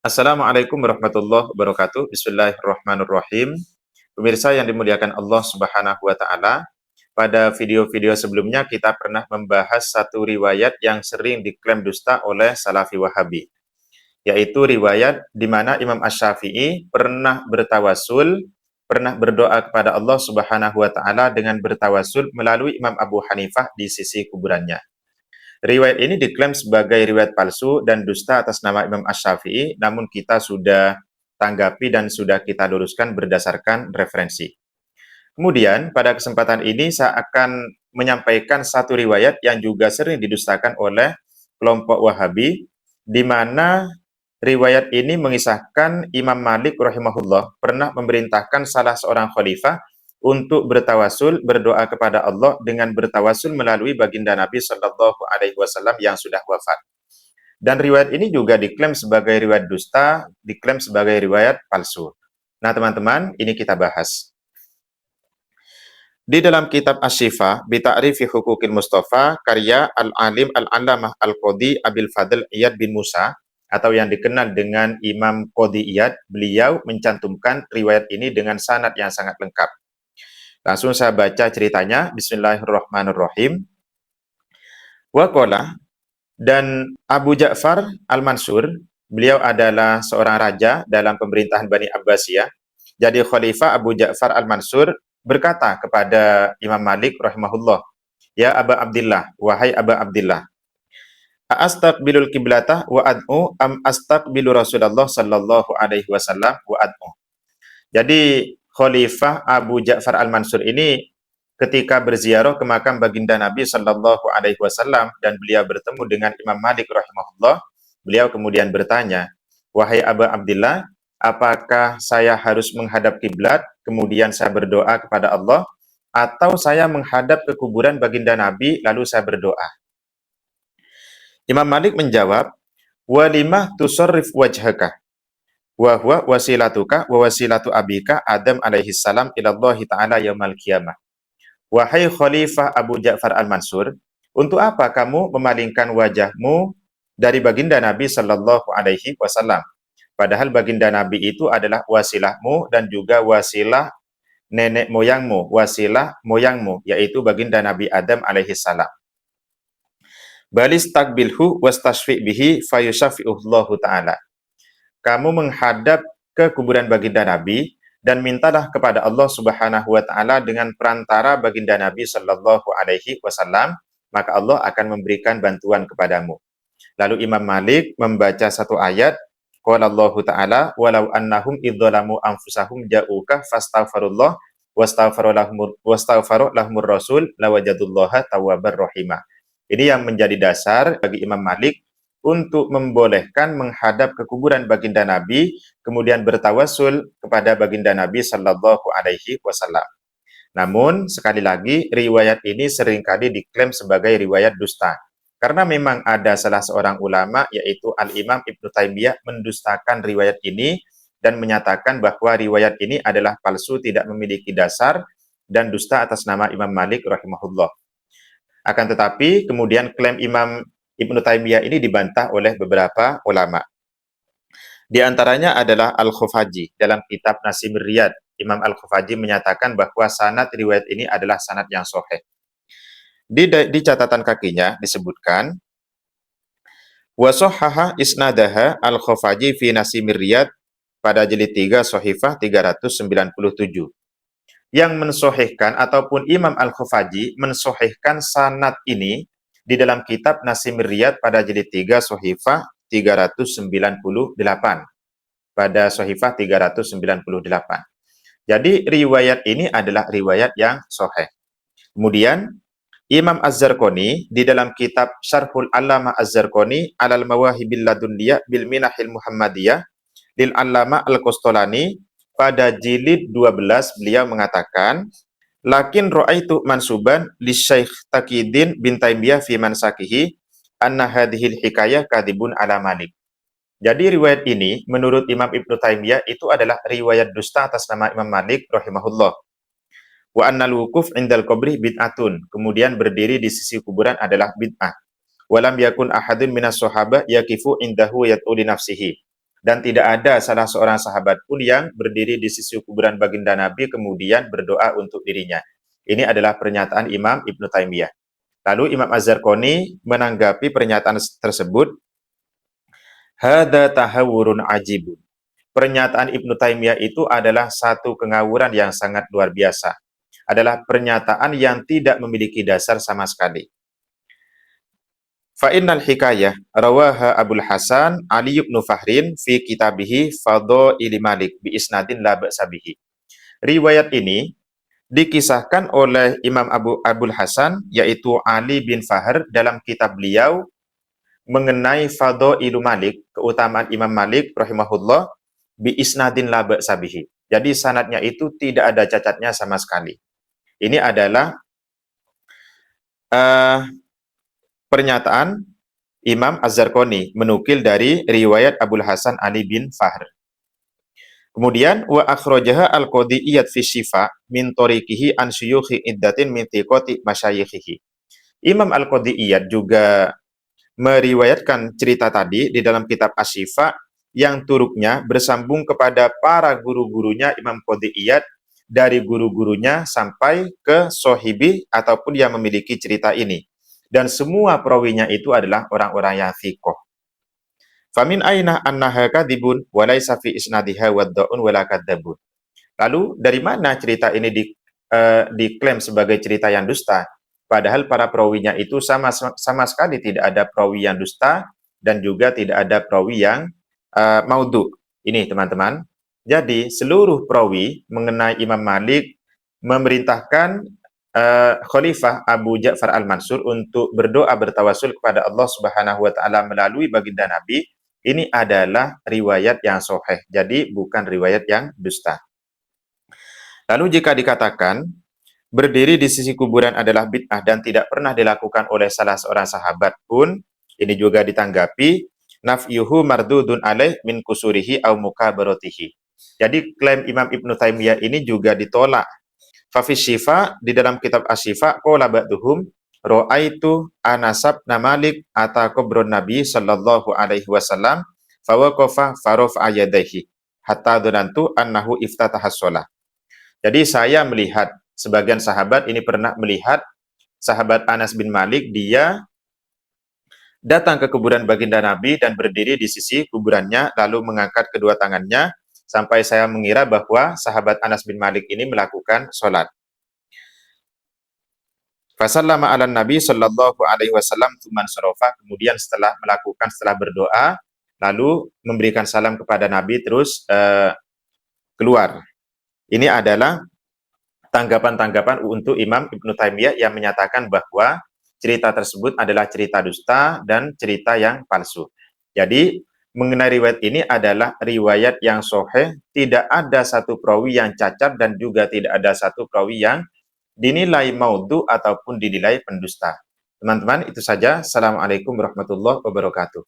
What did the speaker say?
Assalamualaikum warahmatullahi wabarakatuh. Bismillahirrahmanirrahim. Pemirsa yang dimuliakan Allah Subhanahu wa taala, pada video-video sebelumnya kita pernah membahas satu riwayat yang sering diklaim dusta oleh Salafi Wahabi, yaitu riwayat di mana Imam Asy-Syafi'i pernah bertawasul, pernah berdoa kepada Allah Subhanahu wa taala dengan bertawasul melalui Imam Abu Hanifah di sisi kuburannya. Riwayat ini diklaim sebagai riwayat palsu dan dusta atas nama Imam Asy-Syafi'i, namun kita sudah tanggapi dan sudah kita luruskan berdasarkan referensi. Kemudian, pada kesempatan ini saya akan menyampaikan satu riwayat yang juga sering didustakan oleh kelompok Wahabi, di mana riwayat ini mengisahkan Imam Malik rahimahullah pernah memerintahkan salah seorang khalifah untuk bertawasul, berdoa kepada Allah dengan bertawasul melalui baginda Nabi Shallallahu Alaihi Wasallam yang sudah wafat. Dan riwayat ini juga diklaim sebagai riwayat dusta, diklaim sebagai riwayat palsu. Nah teman-teman, ini kita bahas. Di dalam kitab Asy-Syifa bi Ta'rifi Huquqil Mustafa karya Al-Alim Al-Allamah Al-Qadhi Abil Fadl Iyad bin Musa atau yang dikenal dengan Imam Qadhi Iyad, beliau mencantumkan riwayat ini dengan sanad yang sangat lengkap. Langsung saya baca ceritanya. Bismillahirrahmanirrahim. Waqala, dan Abu Ja'far Al-Mansur, beliau adalah seorang raja dalam pemerintahan Bani Abbasiyah. Jadi Khalifah Abu Ja'far Al-Mansur berkata kepada Imam Malik rahimahullah, "Ya Aba Abdillah, wahai Aba Abdillah, astaqbilul qiblatah wa ad'u am astaqbilu Rasulullah sallallahu alaihi wasallam wa ad'u." Jadi Khalifah Abu Ja'far Al-Mansur ini ketika berziarah ke makam baginda Nabi Shallallahu Alaihi Wasallam dan beliau bertemu dengan Imam Malik rahimahullah, beliau kemudian bertanya, "Wahai Aba Abdillah, apakah saya harus menghadap kiblat, kemudian saya berdoa kepada Allah, atau saya menghadap ke kuburan baginda Nabi lalu saya berdoa?" Imam Malik menjawab, "Walimah tusarrif wajhaka wa huwa wasilatuka wa wasilatu abika Adam alaihi salam ila Allah taala yaumal qiyamah." Wahai Khalifah Abu Ja'far Al-Mansur, untuk apa kamu memalingkan wajahmu dari baginda Nabi Sallallahu Alaihi Wasallam? Padahal baginda Nabi itu adalah wasilahmu dan juga wasilah nenek moyangmu, wasilah moyangmu, yaitu baginda Nabi Adam alaihi salam. Balis takbilhu wastashfi bihi fayushafi'ullahu ta'ala. Kamu menghadap ke kuburan baginda Nabi dan mintalah kepada Allah Subhanahu wa taala dengan perantara baginda Nabi Shallallahu alaihi wasallam, maka Allah akan memberikan bantuan kepadamu. Lalu Imam Malik membaca satu ayat, qala Allahu ta'ala walau annahum idzalamu anfusahum ja'uka fastaghfirullah wastaghfaru lahumur rasul lawajadullaha tawwabar rahimah. Ini yang menjadi dasar bagi Imam Malik untuk membolehkan menghadap ke kuburan baginda Nabi, kemudian bertawasul kepada baginda Nabi Shallallahu Alaihi Wasallam. Namun, sekali lagi, riwayat ini seringkali diklaim sebagai riwayat dusta. Karena memang ada salah seorang ulama, yaitu Al-Imam Ibnu Taimiyah, mendustakan riwayat ini dan menyatakan bahwa riwayat ini adalah palsu, tidak memiliki dasar, dan dusta atas nama Imam Malik rahimahullah. Akan tetapi, kemudian klaim Imam Ibnu Taimiyah ini dibantah oleh beberapa ulama. Di antaranya adalah Al-Khufaji dalam kitab Nasimir Riyad. Imam Al-Khufaji menyatakan bahwa sanad riwayat ini adalah sanad yang sahih. Di catatan kakinya disebutkan, wa sahhaha isnadaha Al-Khufaji fi Nasimir Riyad pada jilid 3 Shahifah 397. Yang mensohihkan ataupun Imam Al-Khufaji mensohihkan sanad ini di dalam kitab Nasimir Riyad pada jilid 3 Shahifah 398. Pada Shahifah 398. Jadi riwayat ini adalah riwayat yang sahih. Kemudian Imam Az-Zarqani di dalam kitab Syarhul Allamah Az-Zarqani alal Mawahibil Ladunniyah bil Minahil Muhammadiyah lil Allamah Al-Qustolani pada jilid 12 beliau mengatakan, lakin ra'aitu mansuban li Syekh Taqiyuddin bin Taimiyah fi mansakihi anna hadhil hikayah kadhibun ala Malik. Jadi riwayat ini menurut Imam Ibnu Taimiyah itu adalah riwayat dusta atas nama Imam Malik rahimahullah. Wa annal wukuf indal qabri bid'atun. Kemudian berdiri di sisi kuburan adalah bid'ah. Walam yakun ahadun minas sahabah yaqifu indahu yat'u li nafsihi. dan tidak ada salah seorang sahabat pun yang berdiri di sisi kuburan baginda Nabi kemudian berdoa untuk dirinya. Ini adalah pernyataan Imam Ibnu Taimiyah. Lalu Imam Az-Zarqani menanggapi pernyataan tersebut, hadza tahawurun ajibun. Pernyataan Ibnu Taimiyah itu adalah satu kengawuran yang sangat luar biasa. Adalah pernyataan yang tidak memiliki dasar sama sekali. Fa innal hikayah rawaha Abul Hasan Ali ibn Fahrin fi kitabihi Fadhail Malik bi isnadin la ba'sa bihi. Riwayat ini dikisahkan oleh Imam Abul Hasan yaitu Ali bin Fahr dalam kitab beliau mengenai Fadhail Malik, keutamaan Imam Malik rahimahullah bi isnadin la ba'sa bihi. Jadi sanadnya itu tidak ada cacatnya sama sekali. Ini adalah pernyataan Imam Az-Zarqani menukil dari riwayat Abul Hasan Ali bin Fahr. Kemudian wa akhrajaha al-Qadhiyyat fi Syifa min tariqihi an syuyukhi iddatin min thiqati masyayikhihi. Imam al-Qadhiyyat juga meriwayatkan cerita tadi di dalam kitab Asy-Syifa yang turuknya bersambung kepada para guru-gurunya Imam Qadhiyyat dari guru-gurunya sampai ke Sohibi ataupun yang memiliki cerita ini. Dan semua perawinya itu adalah orang-orang yang thiqah. Famin aina annaha kadhibun wa laisa fi isnadiha wadda'un wala kadzabun. Lalu dari mana cerita ini diklaim sebagai cerita yang dusta? Padahal para perawinya itu sama sekali tidak ada perawi yang dusta dan juga tidak ada perawi yang maudhu. Ini teman-teman. Jadi seluruh perawi mengenai Imam Malik memerintahkan Khalifah Abu Ja'far Al-Mansur untuk berdoa bertawasul kepada Allah Subhanahu wa taala melalui baginda Nabi. Ini adalah riwayat yang sahih. Jadi bukan riwayat yang dusta. Lalu jika dikatakan berdiri di sisi kuburan adalah bid'ah dan tidak pernah dilakukan oleh salah seorang sahabat pun, ini juga ditanggapi nafyuhu mardudun alaih min kusurihi au mukabaratihi. Jadi klaim Imam Ibnu Taimiyah ini juga ditolak. Fa fi Syifa, di dalam kitab Asy-Syifa, qala ba'duhum ra'aitu Anasab na Malik ata kubrun Nabi sallallahu alaihi wasallam fa waqafa farafa yadayhi hatta dhanantu annahu iftataha shalah. Jadi saya melihat sebagian sahabat ini pernah melihat sahabat Anas bin Malik, dia datang ke kuburan baginda Nabi dan berdiri di sisi kuburannya lalu mengangkat kedua tangannya sampai saya mengira bahwa sahabat Anas bin Malik ini melakukan sholat. Fasallama ala Nabi sallallahu alaihi wasallam tsumman sarafa, kemudian setelah berdoa lalu memberikan salam kepada Nabi terus keluar. Ini adalah tanggapan-tanggapan untuk Imam Ibnu Taimiyah yang menyatakan bahwa cerita tersebut adalah cerita dusta dan cerita yang palsu. Jadi mengenai riwayat ini adalah riwayat yang sahih, tidak ada satu perawi yang cacat dan juga tidak ada satu perawi yang dinilai maudhu ataupun dinilai pendusta. Teman-teman, itu saja. Assalamualaikum warahmatullahi wabarakatuh.